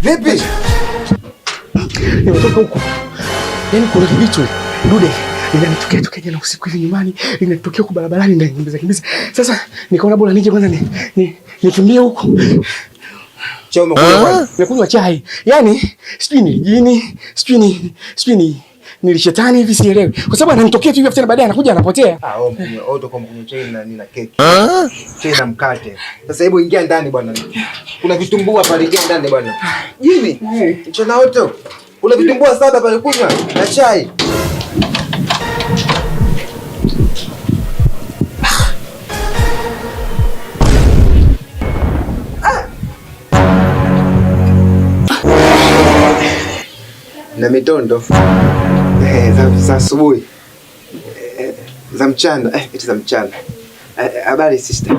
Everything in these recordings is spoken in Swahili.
Vipi? Nimetoka huko. Yaani kuna kibicho dude linatokea jana usiku hivi nyumbani, linatokea huko barabarani ndio kimbiza. Sasa nikaona bora nije kwanza nikimbie huko. Chao umekunywa kwanza? Nimekunywa chai. Yaani sijui ni jini, sijui ni shetani hivi sielewi. Kwa sababu ananitokea tu hivi tena baadaye anakuja anapotea. Wewe utakuwa mkunywa chai na keki. Chai na mkate. Sasa hebu ingia ndani bwana. Kuna vitumbua pale, ingia ndani bwana. Jini? Mchana wote. Kuna vitumbua sada pale kunywa na chai. Na mitondo za asubuhi za mchana eti za mchana. Habari sister.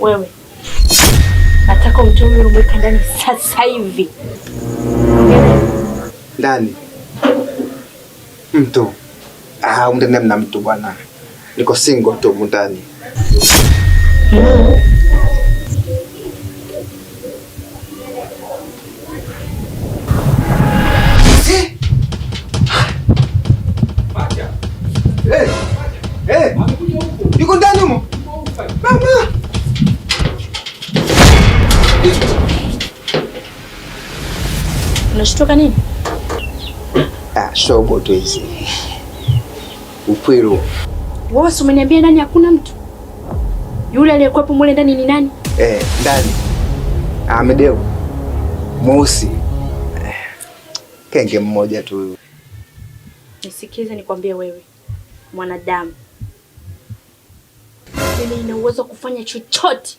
Wewe nataka umtoe umweka ndani sasa hivi. Ndani mtu ndani mna mtu bwana, niko single tu ndani. Yuko ndani humo. Mama. Unashtuka nini? Shogo tu hizi. Upwiro. Wewe si umeniambia ndani hakuna mtu? Yule aliyekuwepo mule ndani ni nani? Ndani. Amedeo. Mosi. Kenge mmoja tu. Nisikize nikwambie wewe. Mwanadamu. Mimi nina uwezo kufanya chochote.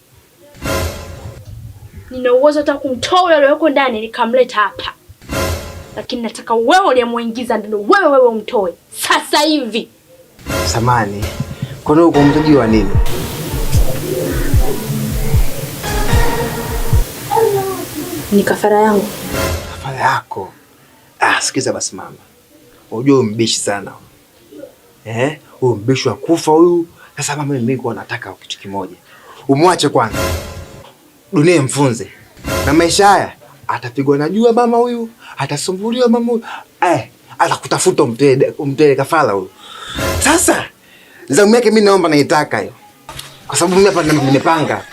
Nina uwezo hata kumtoa yule yuko ndani nikamleta hapa. Lakini nataka wewe uliyemuingiza ndani wewe umtoe sasa hivi. Samani. Kwa nini uko mtaji wa nini? Ni kafara yangu. Kafara yako? Sikiza basi mama. Unajua umbishi sana. Huyu mbishi wa kufa huyu. Sasa mama mimi niko nataka kitu kimoja. Umwache kwanza. Dunia mfunze. Na maisha haya atapigwa na jua mama huyu, atasumbuliwa mama huyu. Atakutafuta umtele kafara huyu. Sasa zamu yake mimi naomba naitaka hiyo. Kwa sababu mimi hapa nimepanga.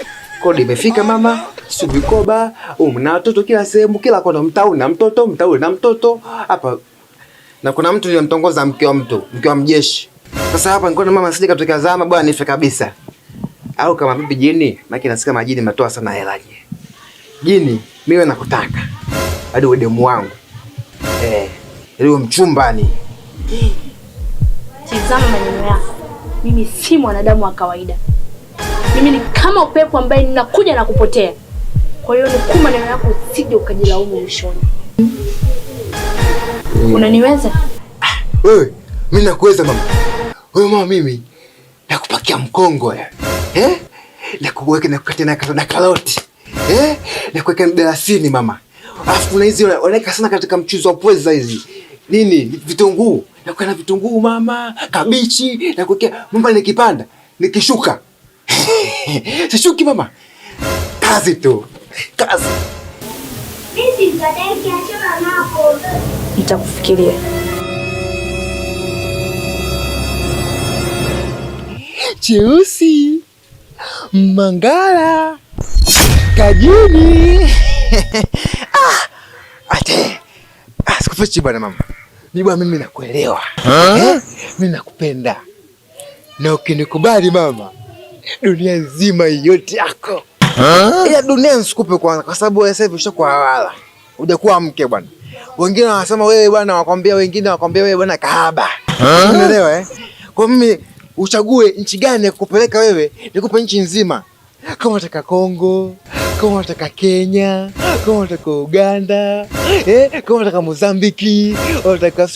Kodi imefika mama, subikoba, mna watoto kila sehemu, kila kona mtau na mtoto hapa. Na kuna mtu nilimtongoza mke wa mjeshi. Sasa hapa niko na mama sije katokea zama bwana nife kabisa. Au kama bibi jini, maki nasikia majini matoa sana hela je. Jini, mimi nakutaka. Hadi wewe demu wangu. Leo mchumbani. Tazama maneno yako. Mimi si mwanadamu wa kawaida. Mimi ni kama upepo ambaye ninakuja na kupotea. Kwa hiyo nikuma maneno yako usije ukajilaumu mwishoni. Unaniweza? Wewe, mimi nakuweza mama. Wewe mama mimi nakupakia mkongo ya. Na kuweka na kukata na karoti. Na kuweka mdalasini mama. Alafu kuna hizi wanaweka sana katika mchuzi wa pweza hizi. Nini? Vitunguu. Na kuweka na vitunguu mama, kabichi, na kuweka mama nikipanda, nikishuka. Sishuki mama. Kazi tu. Kazi. Mimi nitadeki achana nako. Nitakufikiria. Cheusi. Mangala. Kajini. Ate. Sikufichi bwana mama. Mimi nakuelewa. Mimi nakupenda. Na ukinikubali mama, dunia nzima yote yako. Ila dunia nisikupe kwa sababu wewe sasa hivi ushakuwa hawala. Hujakuwa mke bwana. Wengine wanasema wewe bwana, wakwambia wengine wakwambia wewe bwana kahaba. Unaelewa Kwa mimi uchague nchi gani ya kukupeleka wewe, nikupe nchi nzima. Kama unataka Kongo, kama unataka Kenya, kama unataka Uganda, kama unataka Mozambiki,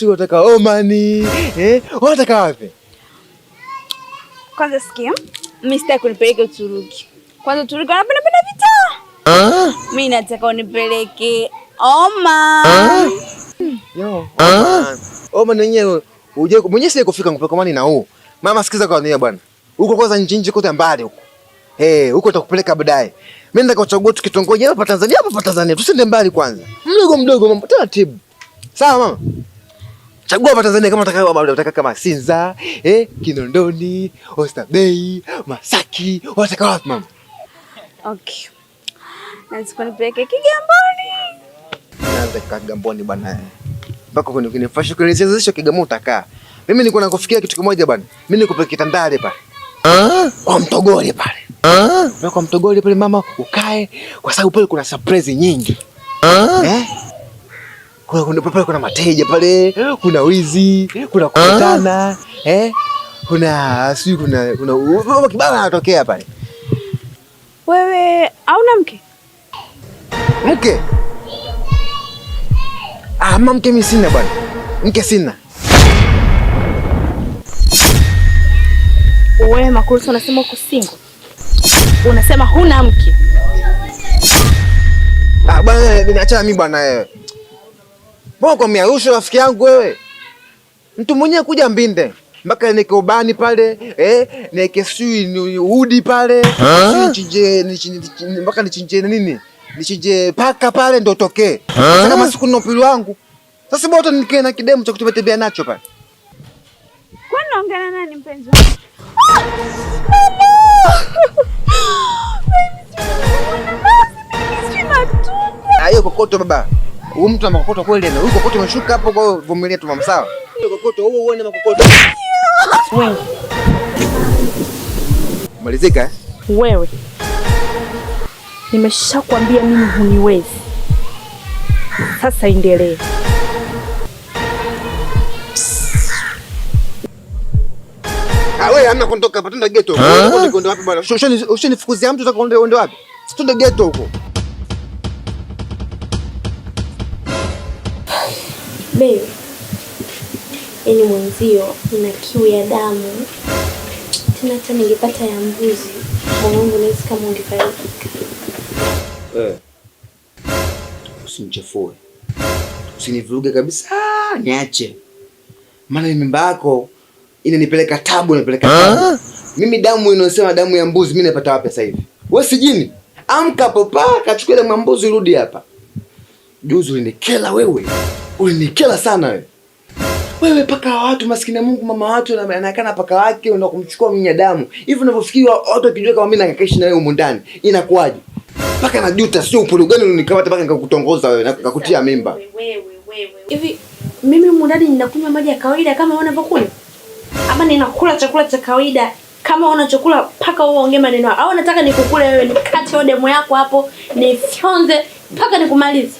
unataka Omani, unataka wapi? Kwanza sikia, mimi sitaki unipeleke Uturuki. Kwanza Uturuki wanapenda vita. Mimi nataka unipeleke Oman. Oman yenyewe mwenyewe sasa kufika mpaka Omani na huu. Mama sikiza kwa nia bwana. Huko kwanza nchi kote mbali huko. Huko utakupeleka baadaye. Mimi nataka kuchagua tu kitongoji hapa Tanzania, hapa Tanzania. Tusende mbali kwanza. Mdogo mdogo mambo taratibu. Sawa mama? Chagua hapa Tanzania kama unataka kama Sinza, Kinondoni, Oysterbay, Masaki, unataka wapi mama? Okay. Nataka nipeleke Kigamboni. Naanza Kigamboni bwana. Mpaka kunifasha kuelezea Kigamboni utakaa. Mimi niko nakufikia kitu kimoja bwana. Mimi nikupeleke Tandale pale. Kwa Mtogole pale. Kwa Mtogole pale mama ukae kwa sababu pale kuna surprise nyingi. Kuna mateja pale, kuna wizi, kuna kukutana, kuna kibao anatokea pale. Wewe hauna mke? Mke? Mke mimi sina bwana. Mke sina. Wewe Makurusi unasema uko single? Unasema huna mke? Bwana niachana mimi bwana wewe. Mbona kwa miarusho rafiki yangu wewe? Mtu mwenyewe kuja Mbinde. Mpaka nike ubani pale, nike sui udi pale, mpaka nichinje nini? Nichinje paka pale ndo tokee. Sasa kama siku na upili wangu. Sasa bora nikae na kidemu cha kutembea nacho pale. Kwani naongea na nani mpenzi? Hiyo kokoto baba. Huyu mtu ana makokoto kweli na huyu kokoto umeshuka hapo kwa vumilia tu mama sawa. Hiyo kokoto huo uone makokoto. Wewe. Malizika Wewe. Nimeshakwambia mimi huniwezi. Sasa endelee. Wewe hamna kuondoka hapa, twende ghetto. Unakwenda wapi bwana? Ushanifukuzia mtu utakwenda wapi? Twende ghetto huko. Baby, yaani mwenzio nina kiu ya damu. Tena hata ningepata ya mbuzi, mwanangu nahisi kama ungefaidika. Usinichafue. Usinivuruge kabisa. Niache. Maana mimba yako inanipeleka tabu, inapeleka tabu. Mimi damu inasema damu ya mbuzi, mimi napata wapi sasa hivi? Wewe si jini? Amka popa, kachukua damu ya mbuzi rudi hapa. Juzi ulinikela wewe. Ulinikela sana wewe. Wewe paka watu maskini Mungu mama watu anaonekana paka wake unaenda kumchukua mnyadamu. Hivi unavyofikiri watu wakijua kama mimi nakaishi na wewe huko ndani, inakuwaje? Paka najuta sio upolo gani unikamata paka nikakutongoza wewe na kukutia mimba. Wewe. Hivi mimi huko ndani ninakunywa maji ya kawaida kama unavyokunywa? Ama ninakula chakula cha kawaida kama unachokula paka uongee maneno au nataka nikukule wewe nikate demu yako hapo nifyonze paka nikumalize?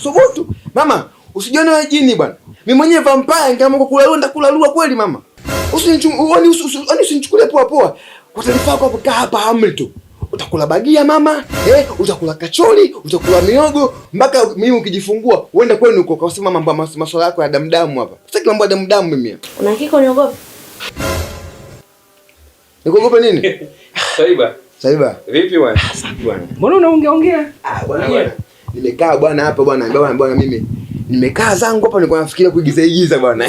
Subutu. Mama, usijione wewe jini bwana. Mimi mwenyewe vampire kama kukula lua ndakula lua kweli mama. Usinichukulie poa poa. Kwa taarifa yako kaa hapa hamli tu. Utakula bagia mama, utakula kachori, utakula miogo mpaka mimi ukijifungua uende kwenu huko kwa sababu mambo masuala yako ya damu hapa. Sitaki mambo ya damu mimi. Una hakika uniogope? Nikuogope nini? Saiba. Vipi bwana? Bwana. Mbona unaongea? Bwana. Nimekaa bwana hapa bwana mimi. Nimekaa zangu hapa nilikuwa nafikiria kuigiza bwana.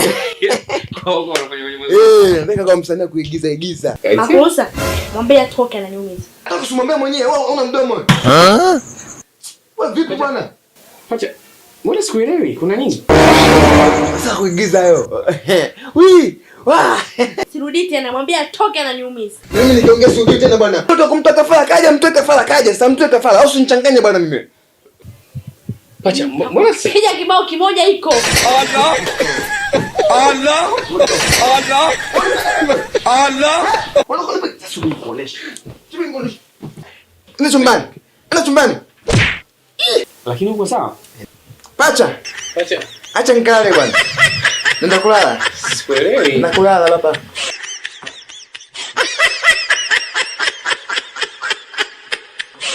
Nataka kwa msanii kuigiza. Makosa. Mwambie atoke ananiumiza. Nataka usimwambie mwenyewe, wewe una mdomo. Wewe vipi bwana? Acha. Mbona sikuelewi? Kuna nini? Sasa kuigiza hayo. Sirudi tena, mwambie atoke ananiumiza. Mimi nikiongea sirudi tena bwana. Mtoto kumtoka fala kaja, sasa mtoe kafara au usinichanganye bwana mimi. Pacha, mbona piga kibao kimoja iko. Allah. Wala subiri kuonesha. Enda chumbani. Lakini uko sawa? Pacha. Acha nikale bwana. Nenda kulala. Sikuelewi. Nenda kulala baba.